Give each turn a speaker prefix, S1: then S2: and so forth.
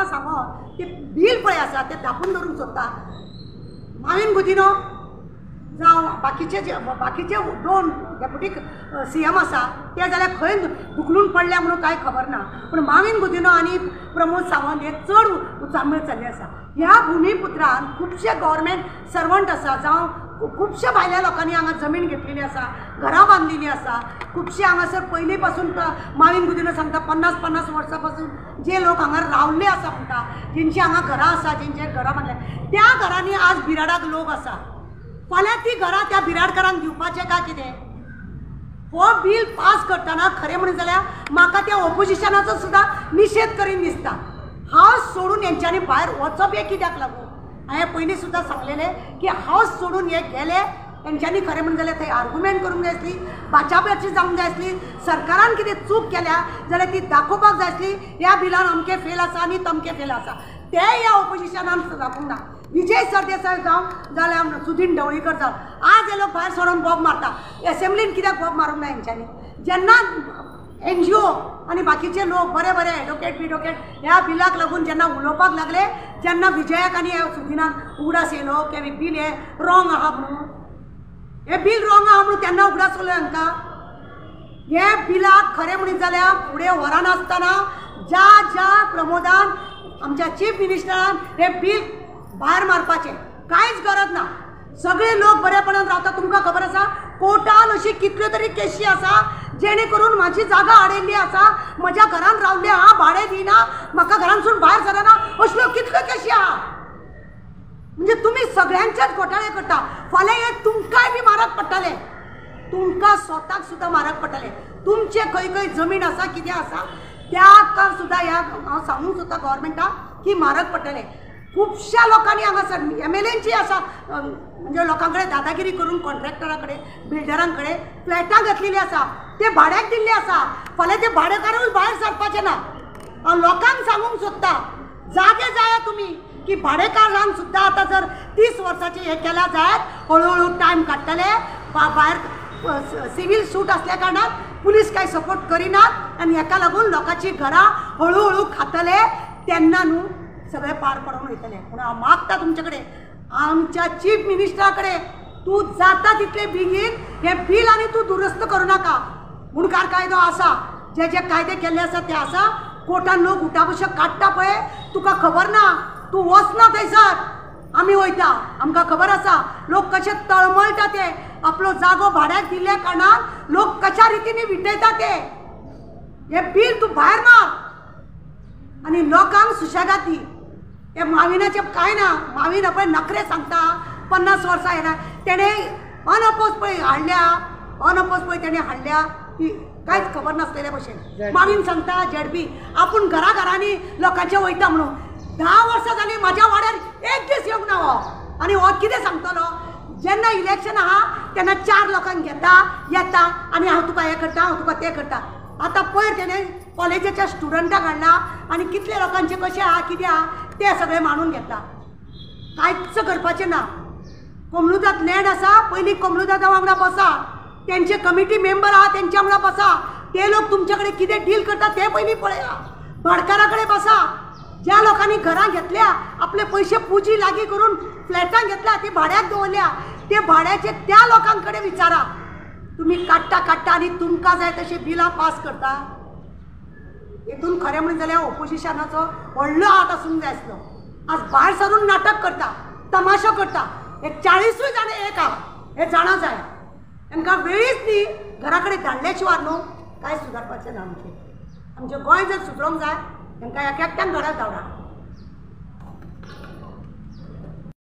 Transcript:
S1: सांगो ते बिल पळय आसा ते धापून धरून सोदता माविन गुदिनो जावं बाकीचे दोन डेप्युटी CM आसा ते जाल्यार खंय दुखलून पडल्या म्हणून कांय खबर ना पूण माविन गुदिनो आनी प्रमोद सावंत हे चड उचांबळ चल्ली आसा। ह्या भुमिपुत्रान खुबशे गव्हर्मेंट सर्वंट आसा जावं खुबशे भायल्या लोकांनी हांगा जमीन घेतलेली आसा घरां बांदलेली आसा खुबशे हांगासर पयलीं पासून माविन गुदिनो सांगता 50 वर्सां पासून जे लोक हांगा रावल्ले आसा म्हणटा जेंची हांगा घरां आसा जेंचे घरां बांदल्या त्या घरांनी आज बिराडाक लोक आसा फाल्यां ती घरां त्या बिराडकारांक दिवपाचें काय कितें हो बिल पास करतना खरें म्हणून जाल्यार म्हाका त्या ऑपोजिशनाचो सुद्दां निशेध करीन दिसता। हावस सोडून हेंच्यांनी भायर वचप हे कित्याक लागून हांवें पयलीं सुद्दां सांगलेलें की हावस सोडून हे गेले तेंच्यांनी खरें म्हणून जाल्यार थंय आर्ग्युमेंट करूंक जाय आसली बाचाबाची जावंक जाय आसली सरकारान कितें चूक केल्या जाल्यार ती दाखोवपाक जाय आसली ह्या बिलान अमकें फेल आसा आनी तमकें फेल आसा ते ह्या ऑपोजिशनान दाखोवंक ना। विजय सरदेसाय जावं जाल्यार सुदीन ढवळीकर जावं आज हे लोक भायर सरोन बॉब मारता एसेंब्लीन कित्याक बॉब मारूंक ना हेंच्यांनी जेन्ना NGO आनी बाकीचे लोक बरे बरे एडवोकेट ह्या बिलाक लागून जेन्ना उलोवपाक लागले जेन्ना विजयाक आनी सुदिनान उगडास येयलो की बील हे रॉंग आहा म्हणून हे बिल रॉंग आहा म्हणून तेन्ना उगडास येयलो हांकां हे बिलाक खरें म्हणीत जाल्यार फुडें व्हरान आसतना ज्या प्रमोदान आमच्या चीफ मिनिस्टरान हे बिल भायर मारपाचें कांयच गरज ना सगळे लोक बरेपणान रावता। तुमकां खबर आसा कोर्टान अशी कितल्यो तरी केसी आसा जेणे करून म्हाजी जागा आडयल्ली आसा म्हज्या घरान रावल्ले हांव भाडें दिना म्हाका घरानसून भायर सरना असल्यो कितल्यो केसी आहा म्हणजे तुमी सगळ्यांचेच घोटाळे करता फाल्यां हे तुमकांय बी म्हारग पडटले तुमकां स्वताक सुद्दां म्हारग पडटले तुमचे खंय जमीन आसा कितें आसा त्या सुद्दां ह्या हांव सांगूंक सोदता गव्हर्मेंटाक की म्हारग पडटले। खुबश्या लोकांनी हांगासर MLAंची आसा म्हणजे लोकां कडेन दादागिरी करून कॉन्ट्रॅक्टरा कडेन बिल्डरां कडेन फ्लॅटां घेतलेलीं आसा ते भाड्याक दिल्ले आसा फाल्यां ते भाडेकारूय भायर सरपाचे ना। हांव लोकांक सांगूंक सोदता जागे जाया तुमी की भाडेकारांक सुद्दां आतां जर 30 वर्सांचे हे केल्या जायत हळू टायम काडटले भायर सिवील सूट आसल्या कारणान पुलीस कांय सपोर्ट करिनात आनी हेका लागून लोकांची घरां हळू खातले तेन्ना न्हू सगळे पार पडून वयतले। पूण हांव मागता तुमचे कडेन आमच्या चीफ मिनिस्टरा कडेन तूं जाता तितले बेगीन हे बिल आनी तूं दुरुस्त करूं नाका। मुणकार कायदो आसा जे कायदे केल्ले आसा ते आसा कोर्टान लोक उठाबशे काडटा पळय तुका खबर ना तूं वचना थंयसर आमी वयता आमकां खबर आसा लोक कशे तळमळटा ते आपलो जागो भाड्याक दिल्ल्या कारणान लोक कशा रितीने विटयता ते हे बिल तूं भायर मार आनी लोकांक सुशेगाद दी। हे माविनाचे काय ना माविन पळय नखरे सांगता 50 वर्सां येना तेणे अनअपोज पळय हाडल्या तेणे हाडल्या ती कांयच खबर नासलेल्या भशेन माविन सांगता झेडपी आपूण घरांनी लोकांचे वयता म्हणून 10 वर्सां जालीं म्हाज्या वाड्यार एक दीस येवंक ना हो आनी हो कितें सांगतलो जेन्ना इलेक्शन आहा तेन्ना 4 लोकांक घेता येता आनी हांव तुका हें करता हांव तुका तें करता। आतां पयर तेणे कॉलेजीच्या स्टुडंटाक हाडला आनी कितले लोकांचे कशें आहा कितें आहा ते सगळे मानून घेता कांयच करपाचें ना। कोमलुदात लँड आसा पयलीं कोमलुदादा वांगडा बसा तेंचे कमिटी मेंबर आहा तेंच्या वांगडा बसा ते लोक तुमचे कडेन कितें डील करता ते पयलीं पळया भाडकारा कडेन बसा ज्या लोकांनी घरां घेतल्या आपले पयशे पुजी लागीं करून फ्लॅटां घेतल्या ती भाड्याक दवरल्या ते भाड्याचे त्या लोकां कडेन विचारा तुम्ही काडटा आनी तुमकां जाय तशी बिलां पास करता हेतून खरें म्हणून जाल्यार ऑपोजिशनाचो व्हडलो हात आसूंक जाय आसलो। आज भायर सरून नाटक करता तमाशो करता हे 40 जाण एक आहा हे जाणा जाय तांकां वेळीच न्ही घरा कडेन धाडल्या शिवाय न्हू कांय सुदारपाचें ना आमचें गोंय जर सुदरूंक जाय तांकां एक एकट्यान घरां धाडा।